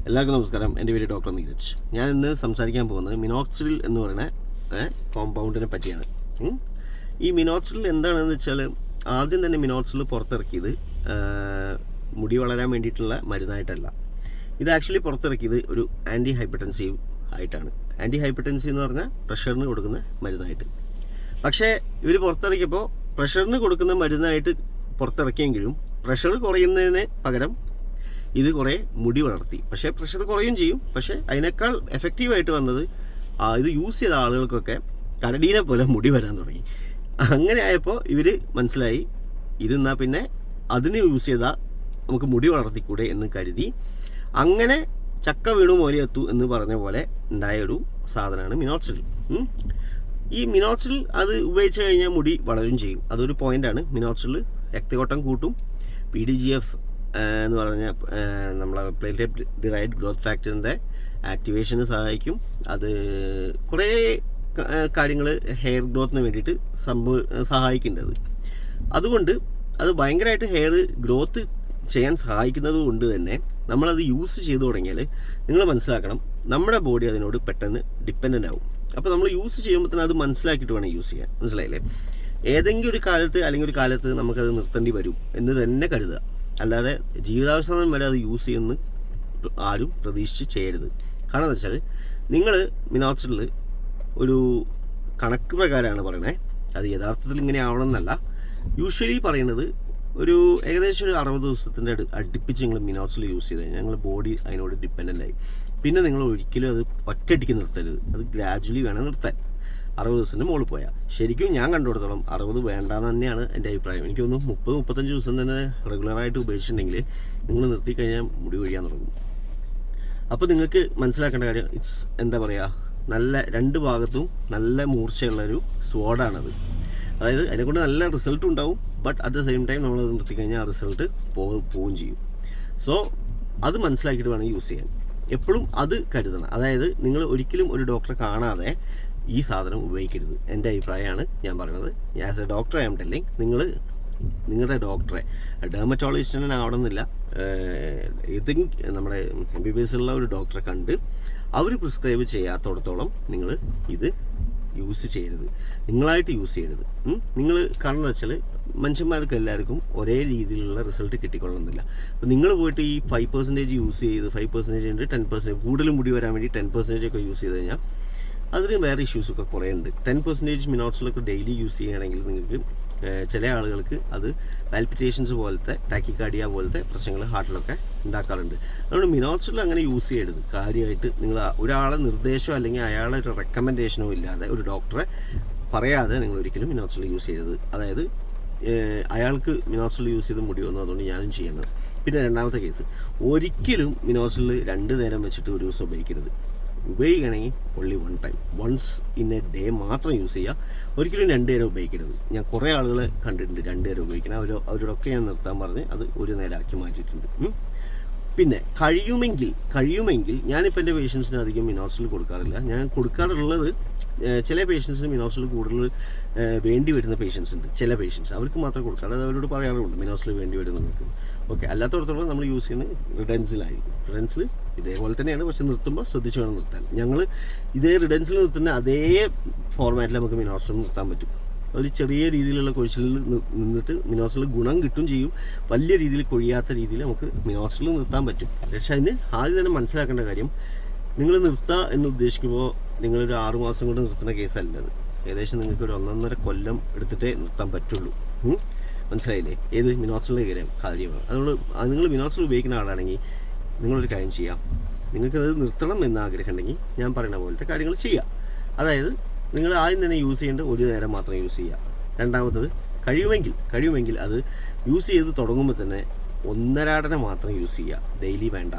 എല്ലാവർക്കും നമസ്കാരം. എൻ്റെ പേര് ഡോക്ടർ നീരജ്. ഞാൻ ഇന്ന് സംസാരിക്കാൻ പോകുന്നത് മിനോക്സിഡിൽ എന്ന് പറയുന്ന കോമ്പൗണ്ടിനെ പറ്റിയാണ്. ഈ മിനോക്സിഡിൽ എന്താണെന്ന് വെച്ചാൽ, ആദ്യം തന്നെ മിനോക്സിഡിൽ പുറത്തിറക്കിയത് മുടി വളരാൻ വേണ്ടിയിട്ടുള്ള മരുന്നായിട്ടല്ല. ഇത് ആക്ച്വലി പുറത്തിറക്കിയത് ഒരു ആൻറ്റി ഹൈപ്പർടെൻസീവ് ആയിട്ടാണ്. ആൻറ്റി ഹൈപ്പർടെൻസീവ് എന്ന് പറഞ്ഞാൽ പ്രഷറിന് കൊടുക്കുന്ന മരുന്നായിട്ട്. പക്ഷേ ഇവർ പുറത്തിറക്കിയപ്പോൾ പ്രഷറിന് കൊടുക്കുന്ന മരുന്നായിട്ട് പുറത്തിറക്കിയെങ്കിലും പ്രഷർ കുറയുന്നതിന് പകരം ഇത് കുറേ മുടി വളർത്തി. പക്ഷേ പ്രഷർ കുറയും ചെയ്യും. പക്ഷേ അതിനേക്കാൾ എഫക്റ്റീവായിട്ട് വന്നത് ഇത് യൂസ് ചെയ്ത ആളുകൾക്കൊക്കെ കരടീനെ പോലെ മുടി വരാൻ തുടങ്ങി. അങ്ങനെ ആയപ്പോൾ ഇവർ മനസ്സിലായി, ഇതെന്നാൽ പിന്നെ അതിന് യൂസ് ചെയ്താൽ നമുക്ക് മുടി വളർത്തിക്കൂടെ എന്ന് കരുതി അങ്ങനെ ചക്ക വീണു മോലിയെത്തു എന്ന് പറഞ്ഞ പോലെ ഉണ്ടായൊരു സാധനമാണ് മിനോക്സിഡിൽ. ഈ മിനോക്സിഡിൽ അത് ഉപയോഗിച്ച് കഴിഞ്ഞാൽ മുടി വളരും ചെയ്യും. അതൊരു പോയിൻ്റാണ്. മിനോക്സിഡിൽ രക്തയോട്ടം കൂട്ടും. PDGF എന്ന് പറഞ്ഞാൽ നമ്മളെ പ്ലേറ്റ്ലെറ്റ് ഡിറൈവ്ഡ് ഗ്രോത്ത് ഫാക്ടറിൻ്റെ ആക്ടിവേഷന് സഹായിക്കും. അത് കുറേ കാര്യങ്ങൾ ഹെയർ ഗ്രോത്തിന് വേണ്ടിയിട്ട് സഹായിക്കേണ്ടത്. അതുകൊണ്ട് അത് ഭയങ്കരമായിട്ട് ഹെയർ ഗ്രോത്ത് ചെയ്യാൻ സഹായിക്കുന്നത് കൊണ്ട് തന്നെ നമ്മളത് യൂസ് ചെയ്തു തുടങ്ങിയാൽ നിങ്ങൾ മനസ്സിലാക്കണം, നമ്മുടെ ബോഡി അതിനോട് പെട്ടെന്ന് ഡിപ്പെൻഡൻ്റ് ആവും. അപ്പോൾ നമ്മൾ യൂസ് ചെയ്യുമ്പോൾ തന്നെ അത് മനസ്സിലാക്കിയിട്ട് വേണം യൂസ് ചെയ്യാൻ. മനസ്സിലായില്ലേ? ഏതെങ്കിലും ഒരു കാലത്ത് അല്ലെങ്കിൽ ഒരു കാലത്ത് നമുക്കത് നിർത്തേണ്ടി വരും എന്ന് തന്നെ കരുതുക. അല്ലാതെ ജീവിതാവസാനം വരെ അത് യൂസ് ചെയ്യുമെന്ന് ആരും പ്രതീക്ഷിച്ച് ചെയ്യരുത്. കാരണം എന്താ വെച്ചാൽ, നിങ്ങൾ മിനോക്സിഡിൽ ഒരു കണക്ക് പ്രകാരമാണ് പറയണത്. അത് യഥാർത്ഥത്തിൽ ഇങ്ങനെ ആവണമെന്നല്ല. യൂഷ്വലി പറയുന്നത് ഒരു ഏകദേശം ഒരു 60 ദിവസത്തിൻ്റെ അടുപ്പിച്ച് നിങ്ങൾ മിനോക്സിഡിൽ യൂസ് ചെയ്ത് കഴിഞ്ഞാൽ ഞങ്ങളുടെ ബോഡി അതിനോട് ഡിപ്പെൻഡൻ്റ് ആയി. പിന്നെ നിങ്ങൾ ഒരിക്കലും അത് ഒറ്റയടിക്ക് നിർത്തരുത്. അത് ഗ്രാജുവലി വേണം നിർത്താൻ. 60 ദിവസത്തിൻ്റെ മുകളിൽ പോയാൽ ശരിക്കും ഞാൻ കണ്ടുകൊടുത്തോളം 60 വേണ്ടാന്ന് തന്നെയാണ് എൻ്റെ അഭിപ്രായം. എനിക്ക് തോന്നുന്നു 30-35 ദിവസം തന്നെ റെഗുലറായിട്ട് ഉപയോഗിച്ചിട്ടുണ്ടെങ്കിൽ നിങ്ങൾ നിർത്തിക്കഴിഞ്ഞാൽ മുടി കൊഴിയാൻ തുടങ്ങും. അപ്പോൾ നിങ്ങൾക്ക് മനസ്സിലാക്കേണ്ട കാര്യം, എന്താ പറയുക, നല്ല രണ്ട് ഭാഗത്തും നല്ല മൂർച്ചയുള്ളൊരു സ്വാഡാണത്. അതായത് അതിനെക്കൊണ്ട് നല്ല റിസൾട്ടും ഉണ്ടാവും. But at the same time നമ്മളത് നിർത്തിക്കഴിഞ്ഞാൽ ആ റിസൾട്ട് പോവുകയും ചെയ്യും. സോ അത് മനസ്സിലാക്കിയിട്ട് വേണം യൂസ് ചെയ്യാൻ. എപ്പോഴും അത് കരുതണം. അതായത് നിങ്ങൾ ഒരിക്കലും ഒരു ഡോക്ടറെ കാണാതെ ഈ സാധനം ഉപയോഗിക്കരുത്. എൻ്റെ അഭിപ്രായമാണ് ഞാൻ പറയുന്നത്. As a doctor I am telling, നിങ്ങൾ നിങ്ങളുടെ ഡോക്ടറെ, ഡെർമറ്റോളജിസ്റ്റിനെ ആവണമെന്നില്ല, ഏതെങ്കിലും നമ്മുടെ MBBS ഉള്ള ഒരു ഡോക്ടറെ കണ്ട് അവർ പ്രിസ്ക്രൈബ് ചെയ്യാത്തോടത്തോളം നിങ്ങൾ ഇത് യൂസ് ചെയ്യരുത്. നിങ്ങളായിട്ട് യൂസ് ചെയ്യരുത്. നിങ്ങൾ കാരണം എന്താ വെച്ചാൽ, മനുഷ്യന്മാർക്ക് എല്ലാവർക്കും ഒരേ രീതിയിലുള്ള റിസൾട്ട് കിട്ടിക്കൊള്ളുന്നില്ല. അപ്പോൾ നിങ്ങൾ പോയിട്ട് ഈ 5% യൂസ് ചെയ്ത് 5% ഉണ്ട് 10% കൂടുതൽ മുടി വരാൻ വേണ്ടി 10% ഒക്കെ യൂസ് ചെയ്ത് കഴിഞ്ഞാൽ അതിന് വേറെ ഇഷ്യൂസൊക്കെ കുറേ ഉണ്ട്. 10% മിനോക്സിലൊക്കെ ഡെയിലി യൂസ് ചെയ്യുകയാണെങ്കിൽ നിങ്ങൾക്ക് ചില ആളുകൾക്ക് അത് പാൽപിറ്റേഷൻസ് പോലത്തെ, ടാക്കിക്കാർഡിയ പോലത്തെ പ്രശ്നങ്ങൾ ഹാർട്ടിലൊക്കെ ഉണ്ടാക്കാറുണ്ട്. അതുകൊണ്ട് മിനോക്സിൽ അങ്ങനെ യൂസ് ചെയ്യരുത്. കാര്യമായിട്ട് നിങ്ങൾ ഒരാളെ നിർദ്ദേശമോ അല്ലെങ്കിൽ അയാളെ ഒരു റെക്കമെൻഡേഷനോ ഇല്ലാതെ, ഒരു ഡോക്ടറെ പറയാതെ നിങ്ങൾ ഒരിക്കലും മിനോക്സിൽ യൂസ് ചെയ്യരുത്. അതായത് അയാൾക്ക് മിനോക്സിൽ യൂസ് ചെയ്ത് മുടി വന്നു, അതുകൊണ്ട് ഞാനും ചെയ്യണത്. പിന്നെ രണ്ടാമത്തെ കേസ്, ഒരിക്കലും മിനോക്സിൽ 2 നേരം വെച്ചിട്ട് ഒരു ദിവസം ഉപയോഗിക്കരുത്. ഉപയോഗിക്കുകയാണെങ്കിൽ only 1 time, once in a day മാത്രം യൂസ് ചെയ്യുക. ഒരിക്കലും 2 നേരം ഉപയോഗിക്കരുത്. ഞാൻ കുറേ ആളുകളെ കണ്ടിട്ടുണ്ട് 2 നേരം ഉപയോഗിക്കണം. അവരോടൊക്കെ ഞാൻ നിർത്താൻ പറഞ്ഞ് അത് 1 നേരമാക്കി മാറ്റിയിട്ടുണ്ട്. പിന്നെ കഴിയുമെങ്കിൽ ഞാനിപ്പോൾ എൻ്റെ പേഷ്യൻസിന് അധികം മിനോക്സിൽ കൊടുക്കാറില്ല. ഞാൻ കൊടുക്കാറുള്ളത് ചില പേഷ്യൻസിന് മിനോക്സിൽ കൂടുതൽ വേണ്ടി വരുന്ന പേഷ്യൻസ് ഉണ്ട്. ചില പേഷ്യൻസ് അവർക്ക് മാത്രം കൊടുക്കാറ്. അത് അവരോട് പറയാറുണ്ട്, മിനോക്സിൽ വേണ്ടി വരുന്നവർക്ക്. ഓക്കെ, അല്ലാത്തടത്തോളം നമ്മൾ യൂസ് ചെയ്യുന്നത് റിഡൻസിലായിരിക്കും. റിഡൻസിൽ ഇതേപോലെ തന്നെയാണ്, പക്ഷെ നിർത്തുമ്പോൾ ശ്രദ്ധിച്ച് വേണം നിർത്താൻ. ഞങ്ങൾ ഇതേ റിഡൻസിൽ നിർത്തുന്ന അതേ ഫോർമാറ്റിൽ നമുക്ക് മിനോക്സിൽ നിർത്താൻ പറ്റും. ഒരു ചെറിയ രീതിയിലുള്ള കൊഴിച്ചിലിൽ നിന്നിട്ട് മിനോക്സിൽ ഗുണം കിട്ടും ചെയ്യും. വലിയ രീതിയിൽ കൊഴിയാത്ത രീതിയിൽ നമുക്ക് മിനോക്സിൽ നിർത്താൻ പറ്റും. പക്ഷേ അതിന് ആദ്യം തന്നെ മനസ്സിലാക്കേണ്ട കാര്യം, നിങ്ങൾ നിർത്തുക എന്ന് ഉദ്ദേശിക്കുമ്പോൾ നിങ്ങളൊരു 6 മാസം കൊണ്ട് നിർത്തുന്ന കേസല്ലത്. ഏകദേശം നിങ്ങൾക്ക് ഒരു 1.5 കൊല്ലം എടുത്തിട്ടേ നിർത്താൻ പറ്റുള്ളൂ. മനസ്സിലായില്ലേ? ഏത് മിനോക്സിലെ കാര്യമാണ്. അതുകൊണ്ട് നിങ്ങൾ മിനോക്സിൽ ഉപയോഗിക്കുന്ന ആളാണെങ്കിൽ നിങ്ങളൊരു കാര്യം ചെയ്യാം. നിങ്ങൾക്കത് നിർത്തണം എന്ന് ആഗ്രഹം ഉണ്ടെങ്കിൽ ഞാൻ പറയുന്ന പോലത്തെ കാര്യങ്ങൾ ചെയ്യുക. അതായത് നിങ്ങൾ ആദ്യം തന്നെ യൂസ് ചെയ്യേണ്ടത് 1 നേരം മാത്രം യൂസ് ചെയ്യുക. രണ്ടാമത്തത്, കഴിയുമെങ്കിൽ അത് യൂസ് ചെയ്ത് തുടങ്ങുമ്പോൾ തന്നെ 1.5 മാത്രം യൂസ് ചെയ്യുക. ഡെയിലി വേണ്ട.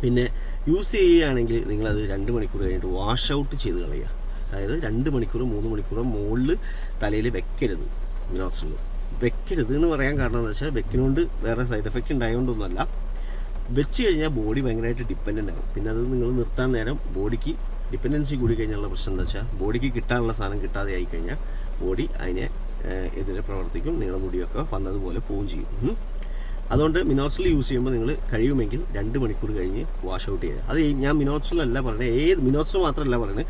പിന്നെ യൂസ് ചെയ്യുകയാണെങ്കിൽ നിങ്ങളത് 2 മണിക്കൂർ കഴിഞ്ഞിട്ട് വാഷ് ഔട്ട് ചെയ്ത് കളയുക. അതായത് 2 മണിക്കൂർ 3 മണിക്കൂർ മുകളിൽ തലയിൽ വെക്കരുത്. മിനോക്സിൽ വെക്കരുത് എന്ന് പറയാൻ കാരണം എന്താ വെച്ചാൽ, വെക്കിനോണ്ട് വേറെ സൈഡ് എഫക്റ്റ് ഉണ്ടായതുകൊണ്ടൊന്നുമല്ല. വെച്ച് കഴിഞ്ഞാൽ ബോഡി ഭയങ്കരമായിട്ട് ഡിപ്പെൻഡൻ്റ് ആകും. പിന്നെ അത് നിങ്ങൾ നിർത്താൻ നേരം ബോഡിക്ക് ഡിപ്പെൻഡൻസി കൂടി കഴിഞ്ഞുള്ള പ്രശ്നം എന്താ വെച്ചാൽ, ബോഡിക്ക് കിട്ടാനുള്ള സാധനം കിട്ടാതെ ആയിക്കഴിഞ്ഞാൽ ബോഡി അതിനെ എതിരെ പ്രവർത്തിക്കും. നിങ്ങളുടെ മുടിയൊക്കെ വന്നതുപോലെ പോവുകയും ചെയ്യും. അതുകൊണ്ട് മിനോക്സിൽ യൂസ് ചെയ്യുമ്പോൾ നിങ്ങൾ കഴിയുമെങ്കിൽ 2 മണിക്കൂർ കഴിഞ്ഞ് വാഷ് ഔട്ട് ചെയ്യുക. അത് ഞാൻ മിനോക്സിലല്ല പറയുന്നത്, മിനോക്സിൽ മാത്രമല്ല പറയുന്നത്,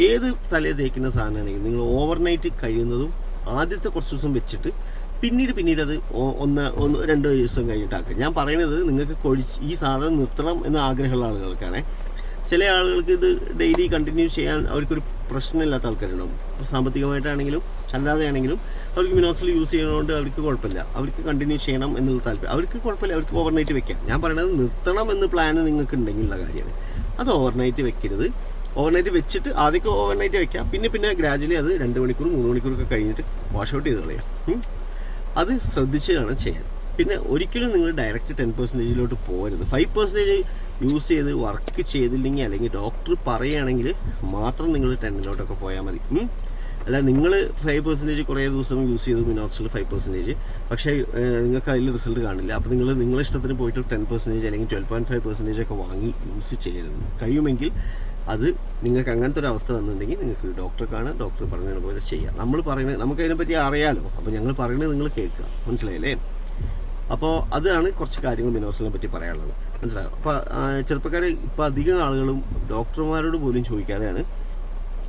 ഏത് തലയിൽ തേക്കുന്ന സാധനമാണെങ്കിൽ നിങ്ങൾ ഓവർനൈറ്റ് കഴിയുന്നതും ആദ്യത്തെ കുറച്ച് ദിവസം വെച്ചിട്ട് പിന്നീട് അത് 1-2 ദിവസം കഴിഞ്ഞിട്ടാക്കുക. ഞാൻ പറയുന്നത് നിങ്ങൾക്ക് ഈ സാധനം നിർത്തണം എന്ന് ആഗ്രഹമുള്ള ആളുകൾക്കാണ്. ചില ആളുകൾക്ക് ഇത് ഡെയിലി കണ്ടിന്യൂ ചെയ്യാൻ അവർക്കൊരു പ്രശ്നമില്ലാത്ത ആൾക്കാരുണ്ടാവും. സാമ്പത്തികമായിട്ടാണെങ്കിലും അല്ലാതെ ആണെങ്കിലും അവർക്ക് മിനോക്സിൽ യൂസ് ചെയ്യുന്നതുകൊണ്ട് അവർക്ക് കുഴപ്പമില്ല, അവർക്ക് കണ്ടിന്യൂ ചെയ്യണം എന്നുള്ള താല്പര്യം, അവർക്ക് കുഴപ്പമില്ല, അവർക്ക് ഓവർനൈറ്റ് വെക്കാം. ഞാൻ പറയുന്നത് നിർത്തണം എന്ന് പ്ലാൻ നിങ്ങൾക്ക് ഉണ്ടെങ്കിലുള്ള കാര്യമാണ്. അത് ഓവർനൈറ്റ് വെക്കരുത്. ഓവർനൈറ്റ് വെച്ചിട്ട് ആദ്യമൊക്കെ ഓവർനൈറ്റ് വെക്കാം, പിന്നെ ഗ്രാജുവലി അത് 2 മണിക്കൂർ 3 മണിക്കൂറൊക്കെ കഴിഞ്ഞിട്ട് വാഷ് ഔട്ട് ചെയ്ത് കളയാം. അത് ശ്രദ്ധിച്ചാണ് ചെയ്യാൻ. പിന്നെ ഒരിക്കലും നിങ്ങൾ ഡയറക്റ്റ് 10%-ലോട്ട് പോകരുത്. 5% യൂസ് ചെയ്ത് വർക്ക് ചെയ്തില്ലെങ്കിൽ അല്ലെങ്കിൽ ഡോക്ടർ പറയുകയാണെങ്കിൽ മാത്രം നിങ്ങൾ 10-ലോട്ടൊക്കെ പോയാൽ മതി. അല്ല നിങ്ങൾ 5% കുറേ ദിവസം യൂസ് ചെയ്ത് മിനോക്സിൽ 5%, പക്ഷേ നിങ്ങൾക്ക് അതിൽ റിസൾട്ട് കാണില്ല. അപ്പോൾ നിങ്ങളെ ഇഷ്ടത്തിന് പോയിട്ട് 10% അല്ലെങ്കിൽ 12.5% ഒക്കെ വാങ്ങി യൂസ് ചെയ്യരുത്. കഴിയുമെങ്കിൽ അത് നിങ്ങൾക്ക് അങ്ങനത്തെ ഒരു അവസ്ഥ വന്നിട്ടുണ്ടെങ്കിൽ നിങ്ങൾക്ക് ഡോക്ടറെ കാണാൻ, ഡോക്ടർ പറയുന്നത് പോലെ ചെയ്യാം. നമുക്ക് അതിനെപ്പറ്റി അറിയാലോ, അപ്പോൾ ഞങ്ങൾ പറയുന്നത് നിങ്ങൾ കേൾക്കുക. മനസ്സിലായില്ലേ? അപ്പോൾ അതാണ് കുറച്ച് കാര്യങ്ങൾ മിനോക്സിലിനെ പറ്റി പറയാനുള്ളത്. മനസ്സിലായോ? അപ്പോൾ ചെറുപ്പക്കാർ ഇപ്പോൾ അധികം ആളുകളും ഡോക്ടർമാരോട് പോലും ചോദിക്കാതെയാണ്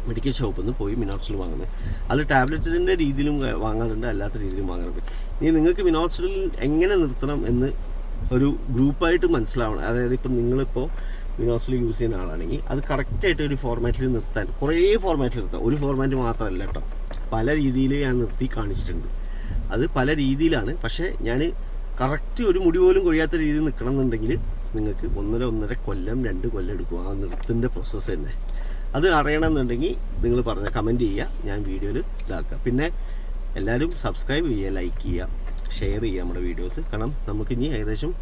മെഡിക്കൽ ഷോപ്പിൽ നിന്ന് പോയി മിനോക്സിൽ വാങ്ങുന്നത്. അത് ടാബ്ലറ്റിൻ്റെ രീതിയിലും വാങ്ങാറുണ്ട്, അല്ലാത്ത രീതിയിലും വാങ്ങാറുണ്ട്. നിങ്ങൾക്ക് മിനോക്സിൽ എങ്ങനെ നിർത്തണം എന്ന് ഒരു ഗ്രൂപ്പായിട്ട് മനസ്സിലാവണം. അതായത് ഇപ്പം നിങ്ങളിപ്പോൾ മിനോക്സിൽ യൂസ് ചെയ്യുന്ന ആളാണെങ്കിൽ അത് കറക്റ്റായിട്ട് ഒരു ഫോർമാറ്റിൽ നിർത്താൻ, കുറേ ഫോർമാറ്റിൽ നിർത്താം. ഒരു ഫോർമാറ്റ് മാത്രമല്ല കേട്ടോ, പല രീതിയിൽ ഞാൻ നിർത്തി കാണിച്ചിട്ടുണ്ട്. അത് പല രീതിയിലാണ്. പക്ഷേ ഞാൻ കറക്റ്റ് ഒരു മുടി പോലും കൊഴിയാത്ത രീതിയിൽ നിൽക്കണം എന്നുണ്ടെങ്കിൽ നിങ്ങൾക്ക് 1.5 കൊല്ലം 2 കൊല്ലം എടുക്കും ആ നിർത്തിൻ്റെ പ്രോസസ്സ് തന്നെ. അത് അറിയണമെന്നുണ്ടെങ്കിൽ നിങ്ങൾ പറഞ്ഞ കമൻറ്റ് ചെയ്യുക, ഞാൻ വീഡിയോയിൽ ഇതാക്കുക. പിന്നെ എല്ലാവരും സബ്സ്ക്രൈബ് ചെയ്യുക, ലൈക്ക് ചെയ്യുക, ഷെയർ ചെയ്യുക നമ്മുടെ വീഡിയോസ്. കാരണം നമുക്കിനി ഏകദേശം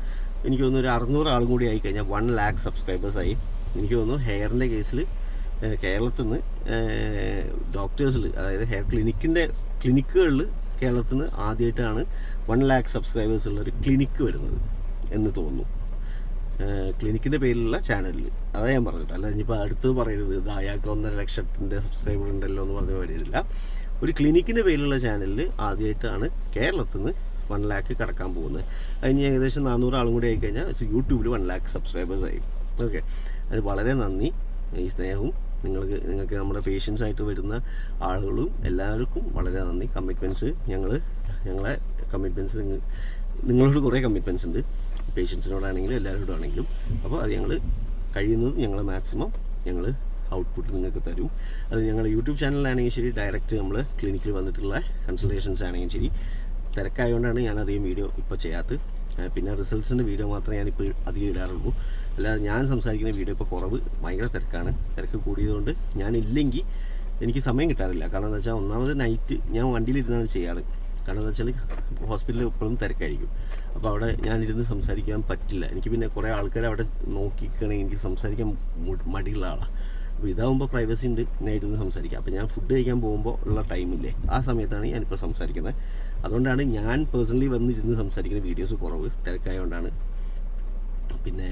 എനിക്ക് തോന്നുന്നു ഒരു 600 ആളും കൂടി ആയിക്കഴിഞ്ഞാൽ 1 lakh സബ്സ്ക്രൈബേഴ്സായി. എനിക്ക് തോന്നുന്നു ഹെയറിൻ്റെ കേസിൽ കേരളത്തിൽ നിന്ന് ഡോക്ടേഴ്സിൽ, അതായത് ഹെയർ ക്ലിനിക്കുകളിൽ കേരളത്തിൽ നിന്ന് ആദ്യമായിട്ടാണ് 1 lakh സബ്സ്ക്രൈബേഴ്സ് ഉള്ളൊരു ക്ലിനിക്ക് വരുന്നത് എന്ന് തോന്നുന്നു. ക്ലിനിക്കിൻ്റെ പേരിലുള്ള ചാനലിൽ. അതാ ഞാൻ പറഞ്ഞിട്ട്, അല്ല ഇനിയിപ്പോൾ അടുത്ത് പറയരുത് ഇത് അയാൾക്ക് 1.5 ലക്ഷത്തിൻ്റെ സബ്സ്ക്രൈബർ ഉണ്ടല്ലോ എന്ന് പറഞ്ഞ വരില്ല. ഒരു ക്ലിനിക്കിൻ്റെ പേരിലുള്ള ചാനലിൽ ആദ്യമായിട്ടാണ് കേരളത്തിൽ നിന്ന് 1 lakh കടക്കാൻ പോകുന്നത്. അതിന് ഏകദേശം 400 ആളും കൂടി ആയിക്കഴിഞ്ഞാൽ യൂട്യൂബിൽ 1 lakh സബ്സ്ക്രൈബേഴ്സായി. ഓക്കെ, അത് വളരെ നന്ദി. ഈ സ്നേഹവും നിങ്ങൾക്ക് നമ്മുടെ പേഷ്യൻസായിട്ട് വരുന്ന ആളുകളും എല്ലാവർക്കും വളരെ നന്ദി. ഞങ്ങളെ കമ്മിറ്റ്മെൻറ്റ്സ് നിങ്ങളോട് കുറേ കമ്മിറ്റ്മെൻറ്റ്സ് ഉണ്ട്, പേഷ്യൻസിനോടാണെങ്കിലും എല്ലാവരോടും ആണെങ്കിലും. അപ്പോൾ അത് ഞങ്ങൾ കഴിയുന്നത് ഞങ്ങൾ മാക്സിമം ഔട്ട്പുട്ട് നിങ്ങൾക്ക് തരും. അത് ഞങ്ങളുടെ യൂട്യൂബ് ചാനലിലാണെങ്കിൽ ശരി, ഡയറക്റ്റ് നമ്മൾ ക്ലിനിക്കിൽ വന്നിട്ടുള്ള കൺസൾട്ടേഷൻസ് ആണെങ്കിലും ശരി. തിരക്കായതുകൊണ്ടാണ് ഞാൻ അധികം വീഡിയോ ഇപ്പോൾ ചെയ്യാത്തത്. പിന്നെ റിസൾട്ട്സിൻ്റെ വീഡിയോ മാത്രമേ ഞാനിപ്പോൾ അധികം ഇടാറുള്ളൂ. അല്ലാതെ ഞാൻ സംസാരിക്കുന്ന വീഡിയോ ഇപ്പോൾ കുറവ്, ഭയങ്കര തിരക്കാണ്. തിരക്ക് കൂടിയതുകൊണ്ട് ഞാനില്ലെങ്കിൽ എനിക്ക് സമയം കിട്ടാറില്ല. കാരണം എന്താ വെച്ചാൽ ഒന്നാമത് നൈറ്റ് ഞാൻ വണ്ടിയിലിരുന്നാണ് ചെയ്യാറ്. കാരണം എന്താ വെച്ചാൽ ഹോസ്പിറ്റലിൽ എപ്പോഴും തിരക്കായിരിക്കും. അപ്പോൾ അവിടെ ഞാനിരുന്ന് സംസാരിക്കാൻ പറ്റില്ല. എനിക്ക് പിന്നെ കുറേ ആൾക്കാർ അവിടെ നോക്കിക്കണമെങ്കിൽ എനിക്ക് സംസാരിക്കാൻ മടിയുള്ള ആളാണ്. അപ്പോൾ ഇതാകുമ്പോൾ പ്രൈവസി ഉണ്ട്, ഞാൻ ഇരുന്ന് സംസാരിക്കാം. അപ്പോൾ ഞാൻ ഫുഡ് കഴിക്കാൻ പോകുമ്പോൾ ഉള്ള ടൈമില്ലേ, ആ സമയത്താണ് ഞാനിപ്പോൾ സംസാരിക്കുന്നത്. അതുകൊണ്ടാണ് ഞാൻ പേഴ്സണലി വന്നിരുന്ന് സംസാരിക്കുന്ന വീഡിയോസ് കുറവ്, തിരക്കായതുകൊണ്ടാണ്. പിന്നെ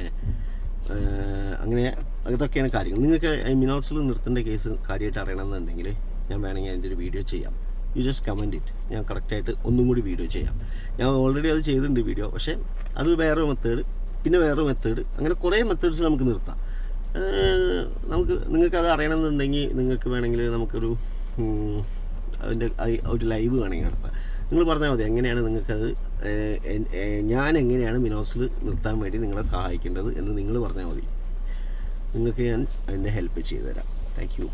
അങ്ങനെ അതൊക്കെയാണ് കാര്യങ്ങൾ. നിങ്ങൾക്ക് മിനോക്സിൽ നിർത്തേണ്ട കേസ് കാര്യമായിട്ട് അറിയണമെന്നുണ്ടെങ്കിൽ ഞാൻ വേണമെങ്കിൽ അതിൻ്റെ ഒരു വീഡിയോ ചെയ്യാം. You just comment it. ഞാൻ കറക്റ്റായിട്ട് ഒന്നും കൂടി വീഡിയോ ചെയ്യാം. ഞാൻ ഓൾറെഡി അത് ചെയ്തിട്ടുണ്ട് വീഡിയോ, പക്ഷേ അത് വേറൊരു മെത്തേഡ്, പിന്നെ വേറൊരു മെത്തേഡ്, അങ്ങനെ കുറേ മെത്തേഡ്സ് നമുക്ക് നിർത്താം. നിങ്ങൾക്കത് അറിയണമെന്നുണ്ടെങ്കിൽ നിങ്ങൾക്ക് വേണമെങ്കിൽ നമുക്കൊരു അതിൻ്റെ ഒരു ലൈവ് വേണമെങ്കിൽ നടത്താം. നിങ്ങൾ പറഞ്ഞാൽ മതി എങ്ങനെയാണ് നിങ്ങൾക്കത്, ഞാൻ എങ്ങനെയാണ് മിനോക്സിൽ നിർത്താൻ വേണ്ടി നിങ്ങളെ സഹായിക്കേണ്ടത് എന്ന് നിങ്ങൾ പറഞ്ഞാൽ മതി. നിങ്ങൾക്ക് ഞാൻ അതിൻ്റെ ഹെൽപ്പ് ചെയ്തു തരാം. Thank you.